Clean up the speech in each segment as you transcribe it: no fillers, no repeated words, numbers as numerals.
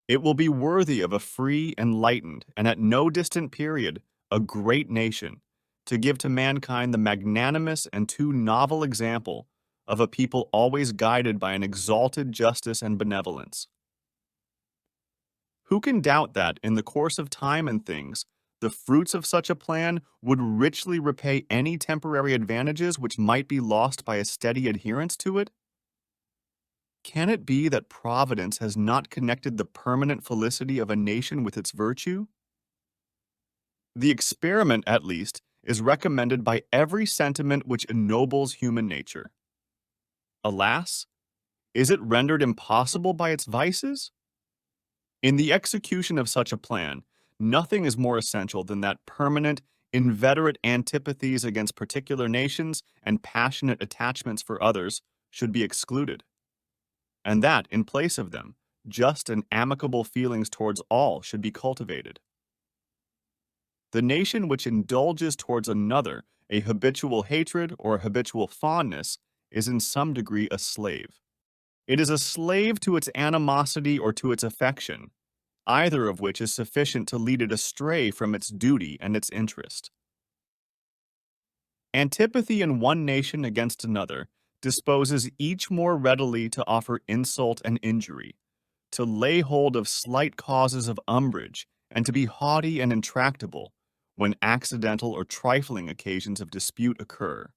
It will be worthy of a free, enlightened, and at no distant period, a great nation, to give to mankind the magnanimous and too novel example of a people always guided by an exalted justice and benevolence. Who can doubt that, in the course of time and things, the fruits of such a plan would richly repay any temporary advantages which might be lost by a steady adherence to it? Can it be that Providence has not connected the permanent felicity of a nation with its virtue? The experiment, at least, is recommended by every sentiment which ennobles human nature. Alas, is it rendered impossible by its vices? In the execution of such a plan, nothing is more essential than that permanent, inveterate antipathies against particular nations and passionate attachments for others should be excluded, and that, in place of them, just and amicable feelings towards all should be cultivated. The nation which indulges towards another a habitual hatred or a habitual fondness is in some degree a slave. It is a slave to its animosity or to its affection, either of which is sufficient to lead it astray from its duty and its interest. Antipathy in one nation against another disposes each more readily to offer insult and injury, to lay hold of slight causes of umbrage, and to be haughty and intractable when accidental or trifling occasions of dispute occur.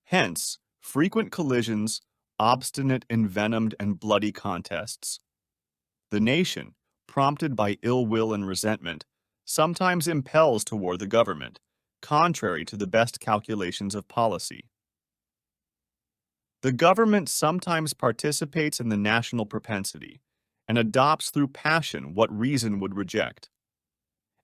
Hence, frequent collisions, obstinate, envenomed, and bloody contests. The nation, prompted by ill will and resentment, sometimes impels toward the government, contrary to the best calculations of policy. The government sometimes participates in the national propensity, and adopts through passion what reason would reject.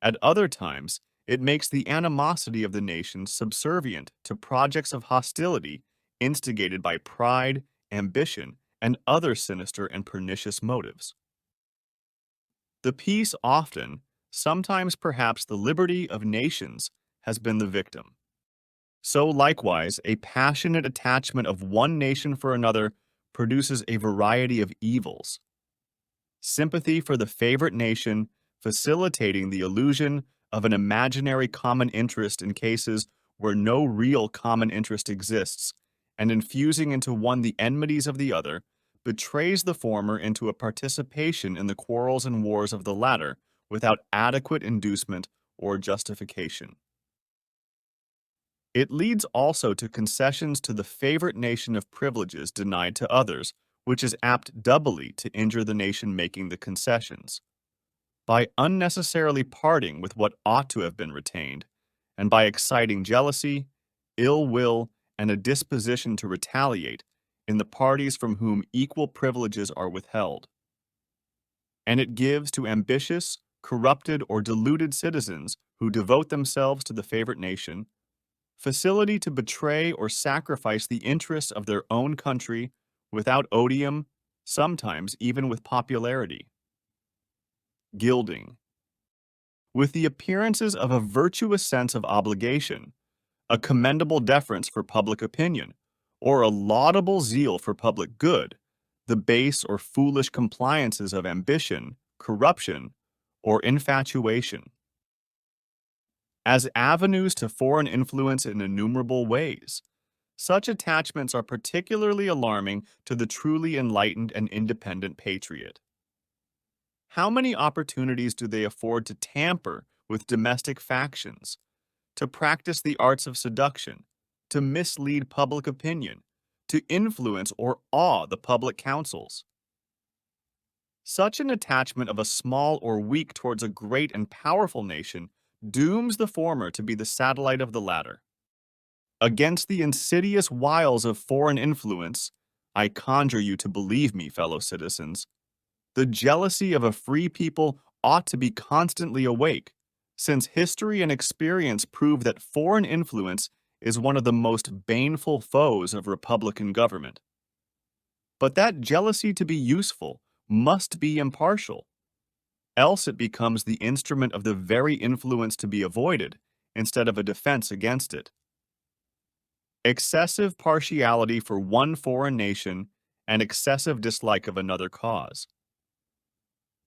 At other times, it makes the animosity of the nation subservient to projects of hostility instigated by pride, ambition, and other sinister and pernicious motives. The peace often, sometimes perhaps the liberty of nations, has been the victim. So likewise, a passionate attachment of one nation for another produces a variety of evils. Sympathy for the favorite nation, facilitating the illusion of an imaginary common interest in cases where no real common interest exists, and infusing into one the enmities of the other, betrays the former into a participation in the quarrels and wars of the latter without adequate inducement or justification. It leads also to concessions to the favorite nation of privileges denied to others, which is apt doubly to injure the nation making the concessions. By unnecessarily parting with what ought to have been retained, and by exciting jealousy, ill will, and a disposition to retaliate in the parties from whom equal privileges are withheld. And it gives to ambitious, corrupted, or deluded citizens who devote themselves to the favorite nation facility to betray or sacrifice the interests of their own country without odium, sometimes even with popularity. Gilding. With the appearances of a virtuous sense of obligation, a commendable deference for public opinion, or a laudable zeal for public good, the base or foolish compliances of ambition, corruption, or infatuation. As avenues to foreign influence in innumerable ways, such attachments are particularly alarming to the truly enlightened and independent patriot. How many opportunities do they afford to tamper with domestic factions, to practice the arts of seduction, to mislead public opinion, to influence or awe the public councils? Such an attachment of a small or weak towards a great and powerful nation dooms the former to be the satellite of the latter. Against the insidious wiles of foreign influence, I conjure you to believe me, fellow citizens, the jealousy of a free people ought to be constantly awake, since history and experience prove that foreign influence is one of the most baneful foes of republican government. But that jealousy to be useful must be impartial, else it becomes the instrument of the very influence to be avoided, instead of a defense against it. Excessive partiality for one foreign nation and excessive dislike of another cause.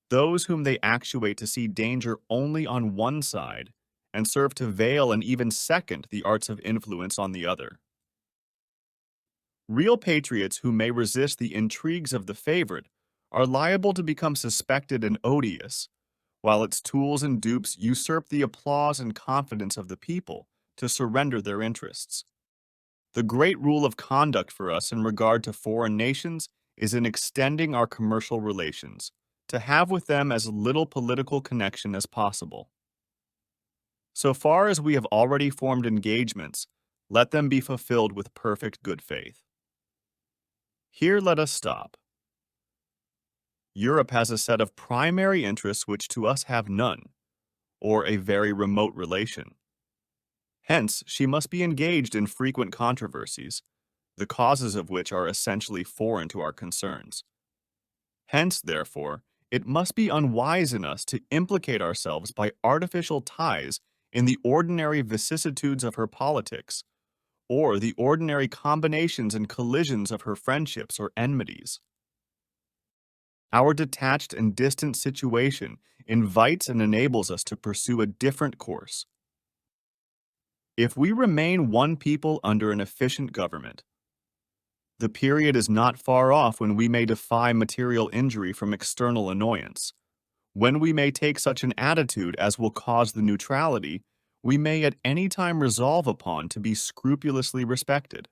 those whom they actuate to see danger only on one side and serve to veil and even second the arts of influence on the other. Real patriots who may resist the intrigues of the favorite are liable to become suspected and odious, while its tools and dupes usurp the applause and confidence of the people to surrender their interests. The great rule of conduct for us in regard to foreign nations is in extending our commercial relations, to have with them as little political connection as possible. So far as we have already formed engagements, let them be fulfilled with perfect good faith. Here let us stop. Europe has a set of primary interests which to us have none, or a very remote relation. Hence, she must be engaged in frequent controversies, the causes of which are essentially foreign to our concerns. Hence, therefore, it must be unwise in us to implicate ourselves by artificial ties in the ordinary vicissitudes of her politics, or the ordinary combinations and collisions of her friendships or enmities. Our detached and distant situation invites and enables us to pursue a different course. If we remain one people under an efficient government, the period is not far off when we may defy material injury from external annoyance. When we may take such an attitude as will cause the neutrality we may at any time resolve upon to be scrupulously respected.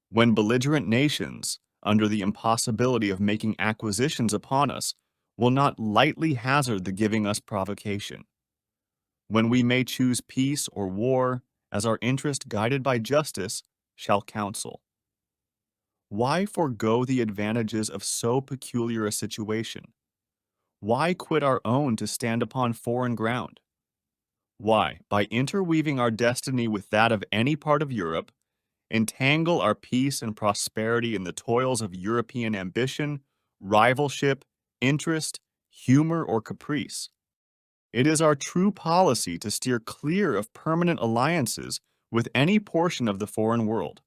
When belligerent nations, under the impossibility of making acquisitions upon us, will not lightly hazard the giving us provocation. When we may choose peace or war, as our interest guided by justice shall counsel. Why forego the advantages of so peculiar a situation? Why quit our own to stand upon foreign ground? Why, by interweaving our destiny with that of any part of Europe, entangle our peace and prosperity in the toils of European ambition, rivalship, interest, humor, or caprice? It is our true policy to steer clear of permanent alliances with any portion of the foreign world.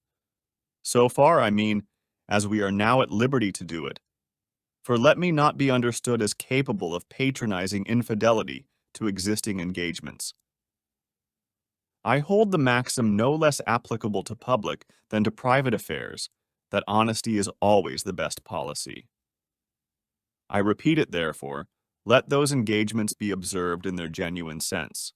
So far, I mean, as we are now at liberty to do it. For let me not be understood as capable of patronizing infidelity to existing engagements. I hold the maxim no less applicable to public than to private affairs, that honesty is always the best policy. I repeat it, therefore, let those engagements be observed in their genuine sense.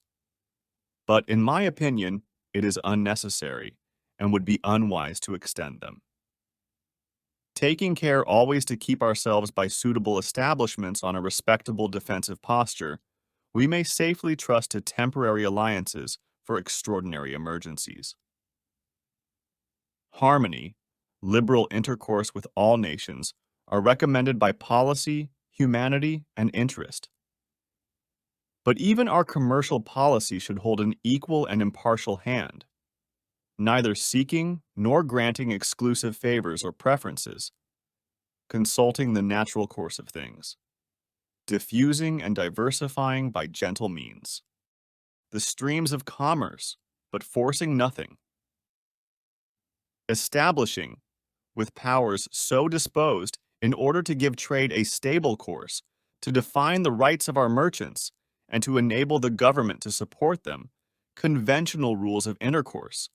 But in my opinion, it is unnecessary, and would be unwise to extend them. Taking care always to keep ourselves by suitable establishments on a respectable defensive posture, we may safely trust to temporary alliances for extraordinary emergencies. Harmony, liberal intercourse with all nations are recommended by policy, humanity, and interest. But even our commercial policy should hold an equal and impartial hand, neither seeking nor granting exclusive favors or preferences, consulting the natural course of things, diffusing and diversifying by gentle means the streams of commerce, but forcing nothing, establishing, with powers so disposed in order to give trade a stable course, to define the rights of our merchants, and to enable the government to support them, conventional rules of intercourse,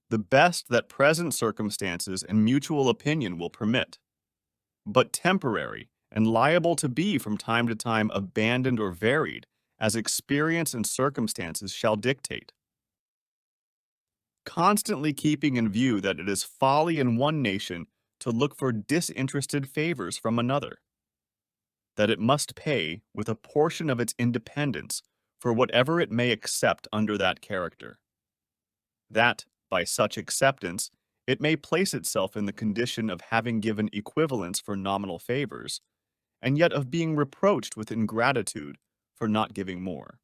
the best that present circumstances and mutual opinion will permit, but temporary and liable to be from time to time abandoned or varied, as experience and circumstances shall dictate. Constantly keeping in view that it is folly in one nation to look for disinterested favors from another, that it must pay with a portion of its independence for whatever it may accept under that character, that, by such acceptance, it may place itself in the condition of having given equivalents for nominal favors, and yet of being reproached with ingratitude for not giving more.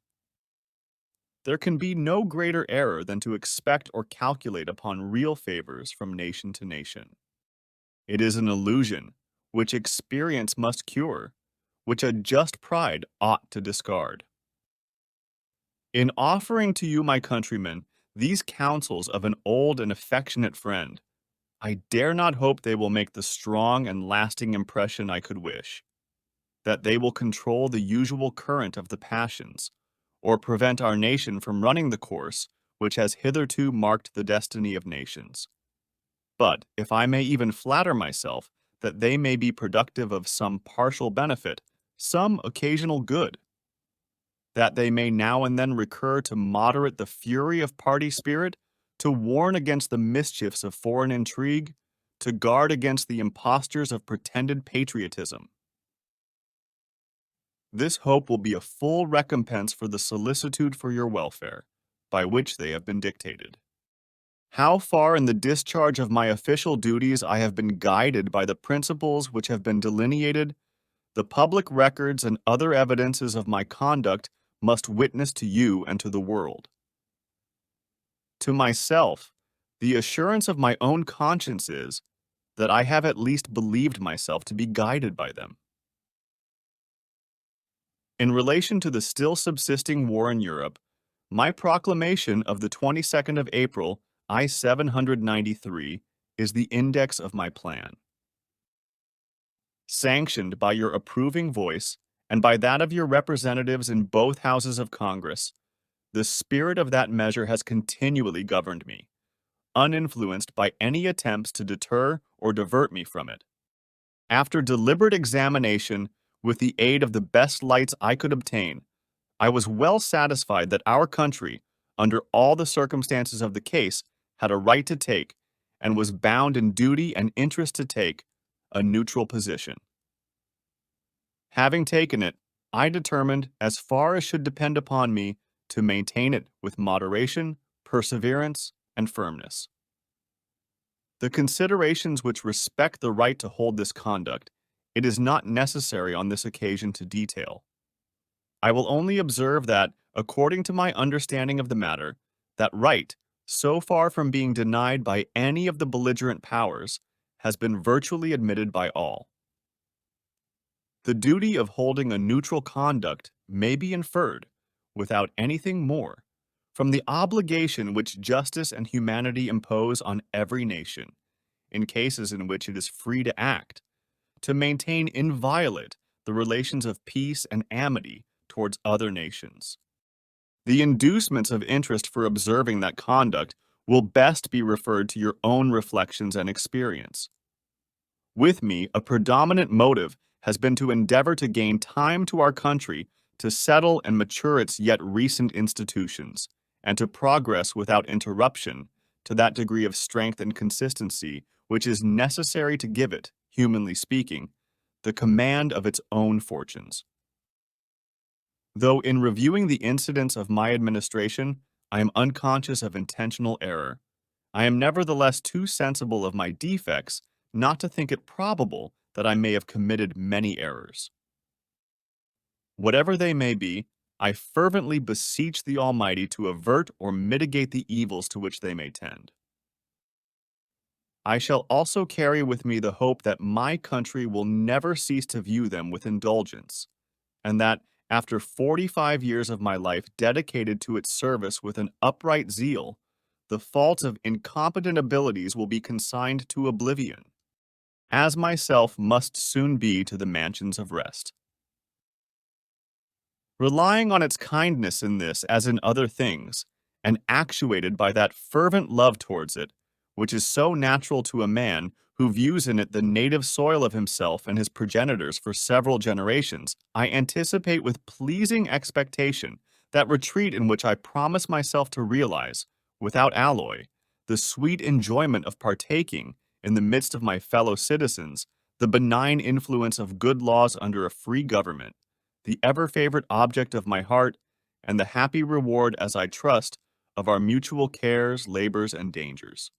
There can be no greater error than to expect or calculate upon real favors from nation to nation. It is an illusion which experience must cure, which a just pride ought to discard. In offering to you, my countrymen, these counsels of an old and affectionate friend, I dare not hope they will make the strong and lasting impression I could wish. that they will control the usual current of the passions, or prevent our nation from running the course which has hitherto marked the destiny of nations. But if I may even flatter myself that they may be productive of some partial benefit, some occasional good, that they may now and then recur to moderate the fury of party spirit, to warn against the mischiefs of foreign intrigue, to guard against the impostures of pretended patriotism. This hope will be a full recompense for the solicitude for your welfare, by which they have been dictated. How far in the discharge of my official duties I have been guided by the principles which have been delineated, the public records and other evidences of my conduct must witness to you and to the world. To myself, the assurance of my own conscience is that I have at least believed myself to be guided by them. In relation to the still subsisting war in Europe, my proclamation of the 22nd of April, I 793, is the index of my plan. Sanctioned by your approving voice and by that of your representatives in both houses of Congress, the spirit of that measure has continually governed me, uninfluenced by any attempts to deter or divert me from it. After deliberate examination, with the aid of the best lights I could obtain, I was well satisfied that our country, under all the circumstances of the case, had a right to take, and was bound in duty and interest to take, a neutral position. Having taken it, I determined, as far as should depend upon me, to maintain it with moderation, perseverance, and firmness. The considerations which respect the right to hold this conduct, it is not necessary on this occasion to detail. I will only observe that, according to my understanding of the matter, that right, so far from being denied by any of the belligerent powers, has been virtually admitted by all. The duty of holding a neutral conduct may be inferred, without anything more, from the obligation which justice and humanity impose on every nation, in cases in which it is free to act, to maintain inviolate the relations of peace and amity towards other nations. The inducements of interest for observing that conduct will best be referred to your own reflections and experience. With me, a predominant motive has been to endeavor to gain time to our country to settle and mature its yet recent institutions, and to progress without interruption to that degree of strength and consistency which is necessary to give it, humanly speaking, the command of its own fortunes. Though in reviewing the incidents of my administration, I am unconscious of intentional error, I am nevertheless too sensible of my defects not to think it probable that I may have committed many errors. Whatever they may be, I fervently beseech the Almighty to avert or mitigate the evils to which they may tend. I shall also carry with me the hope that my country will never cease to view them with indulgence, and that, after 45 years of my life dedicated to its service with an upright zeal, the faults of incompetent abilities will be consigned to oblivion, as myself must soon be to the mansions of rest. Relying on its kindness in this as in other things, and actuated by that fervent love towards it, which is so natural to a man who views in it the native soil of himself and his progenitors for several generations, I anticipate with pleasing expectation that retreat in which I promise myself to realize, without alloy, the sweet enjoyment of partaking, in the midst of my fellow citizens, the benign influence of good laws under a free government, the ever-favorite object of my heart, and the happy reward, as I trust, of our mutual cares, labors, and dangers.